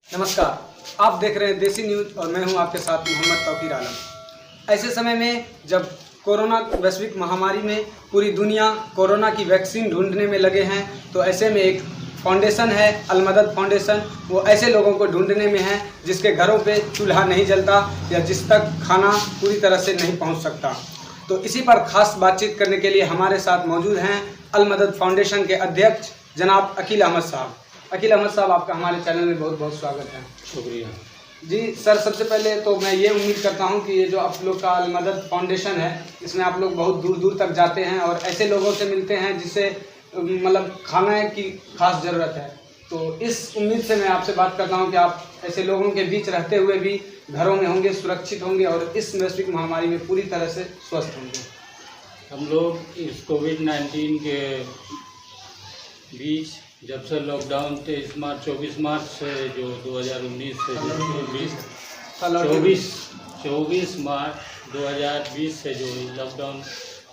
नमस्कार, आप देख रहे हैं देसी न्यूज़ और मैं हूं आपके साथ मोहम्मद तौकीर आलम। ऐसे समय में जब कोरोना वैश्विक महामारी में पूरी दुनिया कोरोना की वैक्सीन ढूंढने में लगे हैं, तो ऐसे में एक फाउंडेशन है अलमदद फाउंडेशन। वो ऐसे लोगों को ढूंढने में है जिसके घरों पे चूल्हा नहीं जलता या जिस तक खाना पूरी तरह से नहीं पहुंच सकता। तो इसी पर खास बातचीत करने के लिए हमारे साथ मौजूद हैं अलमदद फाउंडेशन के अध्यक्ष जनाब अकील अहमद साहब। अकील अहमद साहब, आपका हमारे चैनल में बहुत बहुत स्वागत है। शुक्रिया जी सर, सबसे पहले तो मैं ये उम्मीद करता हूँ कि ये जो आप लोग का अलमदद फाउंडेशन है, इसमें आप लोग बहुत दूर दूर तक जाते हैं और ऐसे लोगों से मिलते हैं जिससे मतलब खाने की खास ज़रूरत है। तो इस उम्मीद से मैं आपसे बात करता हूँ कि आप ऐसे लोगों के बीच रहते हुए भी घरों में होंगे, सुरक्षित होंगे और इस वैश्विक महामारी में पूरी तरह से स्वस्थ होंगे। हम लोग इस कोविड-19 के बीच जब से लॉकडाउन 24 मार्च से जो 2019 से जो 24 मार्च 2020 से जो लॉकडाउन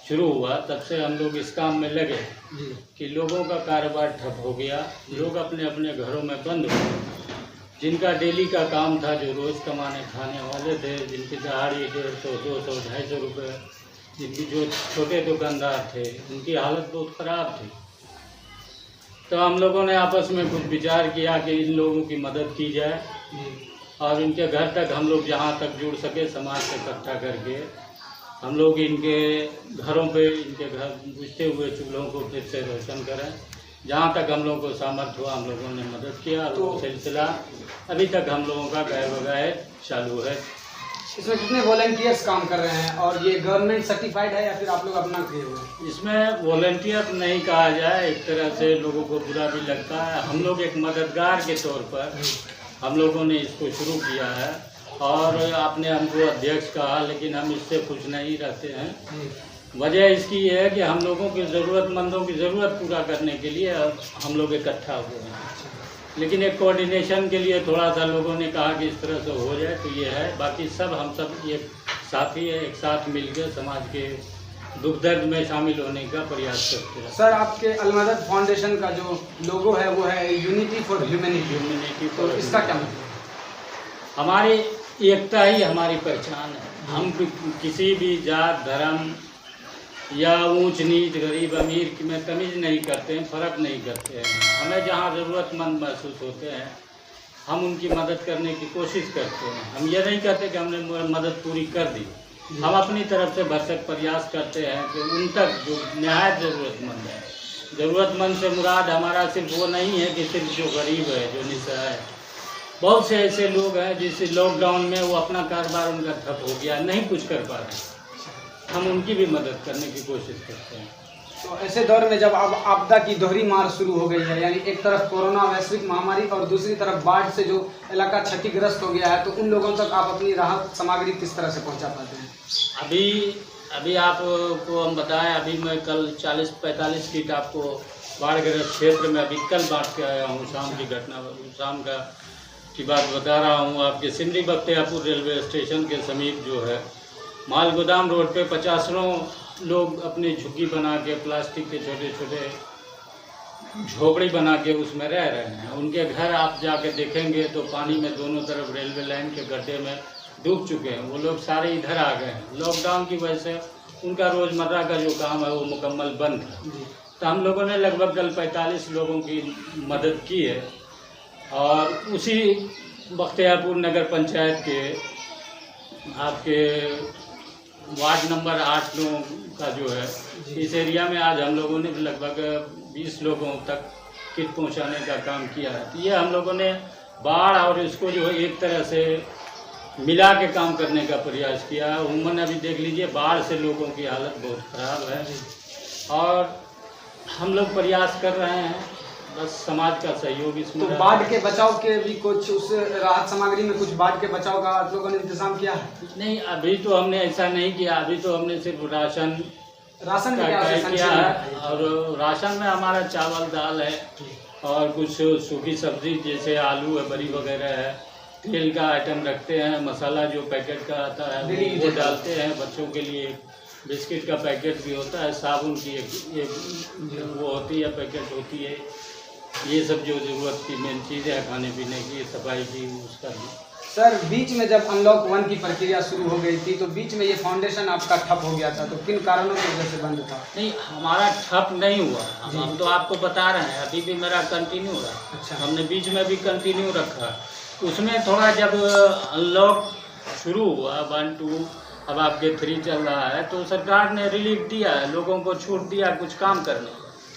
शुरू हुआ, तब से हम लोग इस काम में लगे कि लोगों का कारोबार ठप हो गया। लोग अपने अपने घरों में बंद हो गए। जिनका डेली का काम था, जो रोज़ कमाने खाने वाले थे, जिनकी दिहाड़ी 150, 200, 250 रुपये, जिनकी जो छोटे दुकानदार थे, उनकी हालत बहुत ख़राब थी। तो हम लोगों ने आपस में कुछ विचार किया कि इन लोगों की मदद की जाए और इनके घर तक हम लोग जहाँ तक जुड़ सके समाज से इकट्ठा करके हम लोग इनके घरों पे इनके घर बुझते हुए चूल्हों को फिर से रोशन करें। जहाँ तक हम लोगों को सामर्थ्य हुआ हम लोगों ने मदद किया और वो सिलसिला अभी तक हम लोगों का गए बगैर चालू है। इसमें कितने वॉलंटियर्स काम कर रहे हैं और ये गवर्नमेंट सर्टिफाइड है या फिर आप लोग अपना किए हुए हैं? इसमें वॉलंटियर नहीं कहा जाए, एक तरह से लोगों को बुरा भी लगता है। हम लोग एक मददगार के तौर पर हम लोगों ने इसको शुरू किया है और आपने हमको अध्यक्ष कहा, लेकिन हम इससे खुश नहीं रहते हैं। वजह इसकी ये है कि हम लोगों की ज़रूरतमंदों की ज़रूरत पूरा करने के लिए हम लोग इकट्ठा हुए हैं, लेकिन एक कोऑर्डिनेशन के लिए थोड़ा सा लोगों ने कहा कि इस तरह से हो जाए, तो ये है। बाकी सब हम सब ये साथी है, एक साथ मिलकर समाज के दुख दर्द में शामिल होने का प्रयास करते हैं। सर, आपके अलमदद फाउंडेशन का जो लोगो है वो है यूनिटी फॉर ह्यूमैनिटी। तो इसका क्या मतलब? हमारी एकता ही हमारी पहचान है। हम किसी भी जात धर्म या ऊंच नीच गरीब अमीर में तमीज़ नहीं करते हैं, फ़र्क नहीं करते हैं। हमें जहाँ ज़रूरतमंद महसूस होते हैं हम उनकी मदद करने की कोशिश करते हैं। हम ये नहीं कहते कि हमने मदद पूरी कर दी, हम अपनी तरफ से भरसक प्रयास करते हैं कि उन तक जो नहायत ज़रूरतमंद है। ज़रूरतमंद से मुराद हमारा सिर्फ वो नहीं है कि सिर्फ जो गरीब है, जो निस्सहाय है। बहुत से ऐसे लोग हैं जिस लॉकडाउन में वो अपना कारोबार उनका ठप हो गया, नहीं कुछ कर पा रहे, हम उनकी भी मदद करने की कोशिश करते हैं। तो ऐसे दौर में जब अब आपदा की दोहरी मार शुरू हो गई है, यानी एक तरफ कोरोना वैश्विक महामारी और दूसरी तरफ बाढ़ से जो इलाका क्षतिग्रस्त हो गया है, तो उन लोगों तक आप अपनी राहत सामग्री किस तरह से पहुंचा पाते हैं? अभी आपको हम बताएं, अभी मैं कल 40-45 किट आपको बाढ़ग्रस्त क्षेत्र में अभी कल बांट के आया हूँ। शाम की घटना, शाम की बात बता रहा हूँ। आपके सिमरी बख्तियारपुर रेलवे स्टेशन के समीप जो है माल गोदाम रोड पे 50 लोग अपनी झुग्गी बना के, प्लास्टिक के छोटे छोटे झोपड़ी बना के उसमें रह रहे हैं। उनके घर आप जाके देखेंगे तो पानी में दोनों तरफ रेलवे लाइन के गड्ढे में डूब चुके हैं। वो लोग सारे इधर आ गए हैं। लॉकडाउन की वजह से उनका रोज़मर्रा का जो काम है वो मुकम्मल बंद है। तो हम लोगों ने लगभग कल 45 लोगों की मदद की है और उसी बख्तियारपुर नगर पंचायत के आपके वार्ड नंबर 8 लोगों का जो है, इस एरिया में आज हम लोगों ने लगभग 20 लोगों तक किट पहुंचाने का काम किया है। तो ये हम लोगों ने बाढ़ और इसको जो है एक तरह से मिला के काम करने का प्रयास किया है। उमूमन अभी देख लीजिए बाढ़ से लोगों की हालत बहुत ख़राब है और हम लोग प्रयास कर रहे हैं, बस समाज का सहयोग इसमें। तो बाढ़ के बचाव के भी कुछ उस राहत सामग्री में कुछ बाढ़ के बचाव का आप लोगों ने इंतजाम किया है? नहीं, अभी तो हमने ऐसा नहीं किया। अभी तो हमने सिर्फ राशन का किया है और राशन में हमारा चावल दाल है और कुछ सूखी सब्जी जैसे आलू है, बरी वगैरह है। तेल का आइटम रखते हैं, मसाला जो पैकेट का आता है वो डालते हैं। बच्चों के लिए बिस्किट का पैकेट भी होता है, साबुन की एक वो होती है पैकेट होती है। ये सब जो ज़रूरत की मेन चीज़ें हैं खाने पीने की, सफाई की, उसका भी। सर बीच में जब अनलॉक 1 की प्रक्रिया शुरू हो गई थी तो बीच में ये फाउंडेशन आपका ठप हो गया था, तो किन कारणों की वजह से बंद था? नहीं, हमारा ठप नहीं हुआ, जी। हम तो आपको बता रहे हैं, अभी भी मेरा कंटिन्यू रहा। अच्छा। हमने बीच में भी कंटिन्यू रखा। उसमें थोड़ा जब अनलॉक शुरू हुआ 1, 2, अब आपके 3 चल रहा है, तो सरकार ने रिलीफ दिया है, लोगों को छूट दिया कुछ काम करने।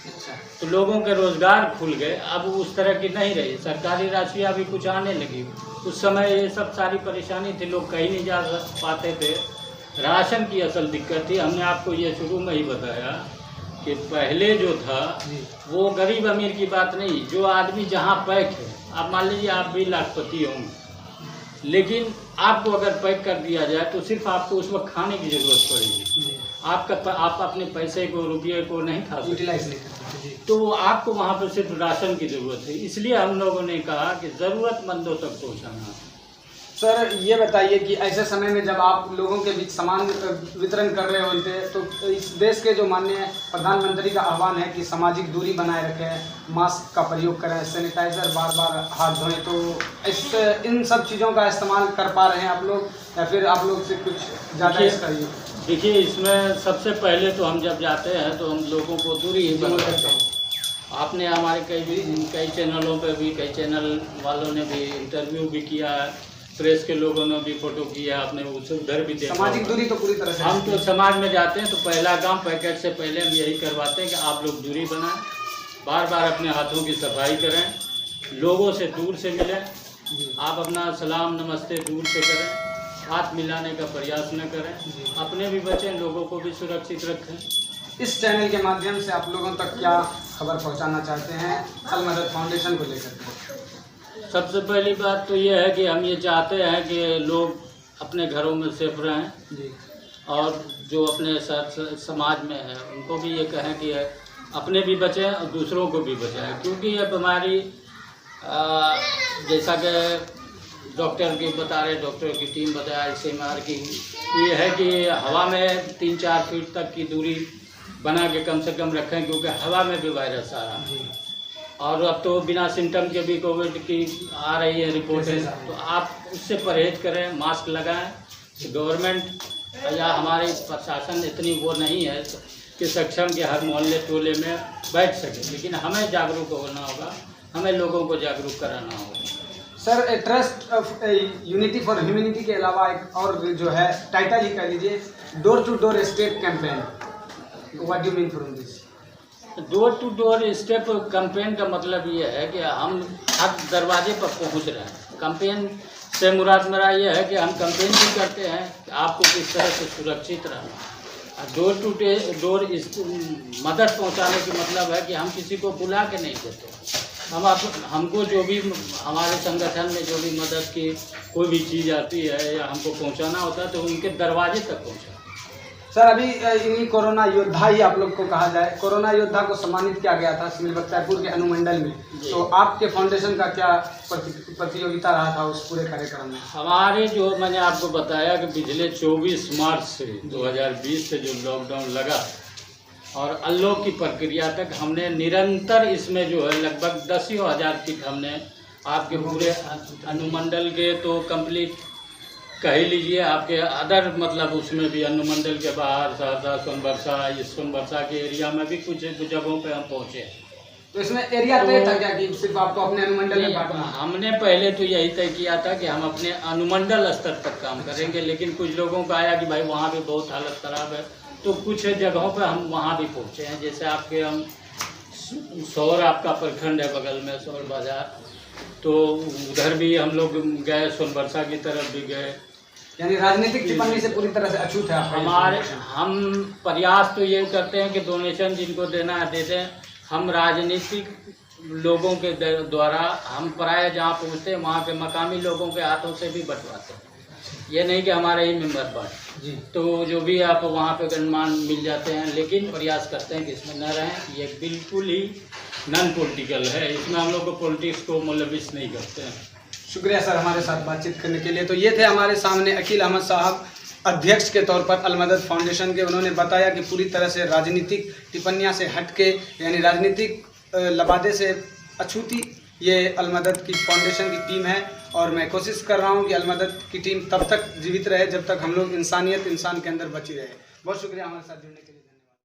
अच्छा। तो लोगों के रोजगार खुल गए। अब उस तरह की नहीं रही, सरकारी राशियाँ भी कुछ आने लगी। उस समय ये सब सारी परेशानी थी, लोग कहीं नहीं जा पाते थे। राशन की असल दिक्कत थी। हमने आपको ये शुरू में ही बताया कि पहले जो था वो गरीब अमीर की बात नहीं, जो आदमी जहाँ पैक है, आप मान लीजिए आप भी लाखपति होंगे, लेकिन आपको अगर पैक कर दिया जाए तो सिर्फ आपको उस वक्त खाने की ज़रूरत पड़ेगी। आप अपने पैसे को, रुपये को नहीं खा सकते, यूटिलाइज नहीं करते। तो आपको वहाँ पर सिर्फ राशन की ज़रूरत है। इसलिए हम लोगों ने कहा कि ज़रूरतमंदों तक पहुँचाना। सर ये बताइए कि ऐसे समय में जब आप लोगों के बीच सामान वितरण कर रहे होते तो इस देश के जो माननीय प्रधानमंत्री का आह्वान है कि सामाजिक दूरी बनाए रखें, मास्क का प्रयोग करें, सैनिटाइज़र बार बार हाथ धोएं, तो इन सब चीज़ों का इस्तेमाल कर पा रहे हैं आप लोग, या फिर आप लोग से कुछ ज़्यादा इसका देखिए, इसमें सबसे पहले तो हम जब जाते हैं तो हम लोगों को दूरी ही बनाते हैं। आपने हमारे कई चैनलों पे भी, कई चैनल वालों ने भी इंटरव्यू भी किया है, प्रेस के लोगों ने भी फोटो किया, आपने उधर भी देखा। सामाजिक दूरी तो पूरी तरह से हम तो समाज में जाते हैं तो पहला काम पैकेट से पहले हम यही करवाते हैं कि आप लोग दूरी बनाएं, बार बार अपने हाथों की सफाई करें, लोगों से दूर से मिलें, आप अपना सलाम नमस्ते दूर से करें, हाथ मिलाने का प्रयास न करें, अपने भी बचें, लोगों को भी सुरक्षित रखें। इस चैनल के माध्यम से आप लोगों तक क्या खबर पहुंचाना चाहते हैं अलमदद फाउंडेशन को लेकर? सबसे पहली बात तो ये है कि हम ये चाहते हैं कि लोग अपने घरों में सेफ रहें जी। और जो अपने समाज में है उनको भी ये कहें कि अपने भी बचें और दूसरों को भी बचाएं, क्योंकि ये बीमारी जैसा कि डॉक्टर की बता रहे, डॉक्टर की टीम बताया ICMR की, ये है कि हवा में 3-4 फीट तक की दूरी बना के कम से कम रखें, क्योंकि हवा में भी वायरस आ रहा है। और अब तो बिना सिम्टम के भी कोविड की आ रही है रिपोर्टें, तो आप उससे परहेज करें, मास्क लगाएं। गवर्नमेंट या हमारे प्रशासन इतनी वो नहीं है कि सक्षम के हर मोहल्ले टोले में बैठ सके, लेकिन हमें जागरूक होना होगा, हमें लोगों को जागरूक कराना होगा। Sir trust of unity for humanity के अलावा एक और जो है टाइटल ही कह लीजिए, door to door step campaign, what do you mean from this? Door to door step campaign का मतलब ये है कि हम हर दरवाजे पर पहुंच रहे हैं। कैंपेन से मुराद मेरा ये है कि हम कैंपेन भी करते हैं कि आपको किस तरह से सुरक्षित रहना। डोर टू डोर मदद पहुंचाने की मतलब है कि हम किसी को बुला के नहीं देते। हमको जो भी हमारे संगठन में जो भी मदद की कोई भी चीज़ आती है या हमको पहुंचाना होता है तो उनके दरवाजे तक पहुंचाते हैं। सर अभी इन्हीं कोरोना योद्धा ही आप लोग को कहा जाए, कोरोना योद्धा को सम्मानित किया गया था सिविल बख्तियारपुर के अनुमंडल में, तो आपके फाउंडेशन का क्या प्रतियोगिता रहा था उस पूरे कार्यक्रम में? हमारे जो मैंने आपको बताया कि पिछले 24 मार्च से 2020 से जो लॉकडाउन लगा और अनलॉक की प्रक्रिया तक हमने निरंतर इसमें जो है लगभग 10,000 किट हमने आपके पूरे अनुमंडल के तो कंप्लीट कह ही लीजिए, आपके अदर मतलब उसमें भी अनुमंडल के बाहर सहरसा, सोनबरसा, इस सोनबरसा के एरिया में भी कुछ जगहों पे हम पहुँचे। तो इसमें एरिया तय था क्या कि सिर्फ आपको अपने अनुमंडल में बांटना? हमने पहले तो यही तय किया था कि हम अपने अनुमंडल स्तर तक काम करेंगे, लेकिन कुछ लोगों का आया कि भाई वहाँ भी बहुत हालत ख़राब है, तो कुछ जगहों पर हम वहाँ भी पहुँचे हैं। जैसे आपके हम सौर आपका प्रखंड है बगल में, सौर बाजार, तो उधर भी हम लोग गए, सोनबरसा की तरफ भी गए। यानी राजनीतिक टिप्पणी से पूरी तरह से अछूत है हम प्रयास तो ये करते हैं कि डोनेशन जिनको देना है दे दें। हम राजनीतिक लोगों के द्वारा हम प्राय जहाँ पहुँचते हैं वहाँ के मकामी लोगों के हाथों से भी बंटवाते हैं, ये नहीं कि हमारे ही मेंबर बांट जी, तो जो भी आप वहाँ पे गणमान मिल जाते हैं, लेकिन प्रयास करते हैं कि इसमें न रहें। ये बिल्कुल ही नॉन पॉलिटिकल है, इसमें हम लोग को पॉलिटिक्स को मुलविस नहीं करते हैं। शुक्रिया सर हमारे साथ बातचीत करने के लिए। तो ये थे हमारे सामने अकील अहमद साहब, अध्यक्ष के तौर पर अलमदद फाउंडेशन के। उन्होंने बताया कि पूरी तरह से राजनीतिक टिप्पणियां से हट के, यानी राजनीतिक लबादे से अछूती ये अलमदद की फाउंडेशन की टीम है और मैं कोशिश कर रहा हूँ कि अलमदद की टीम तब तक जीवित रहे जब तक हम लोग इंसानियत इंसान के अंदर बची रहे। बहुत शुक्रिया हमारे साथ जुड़ने के लिए।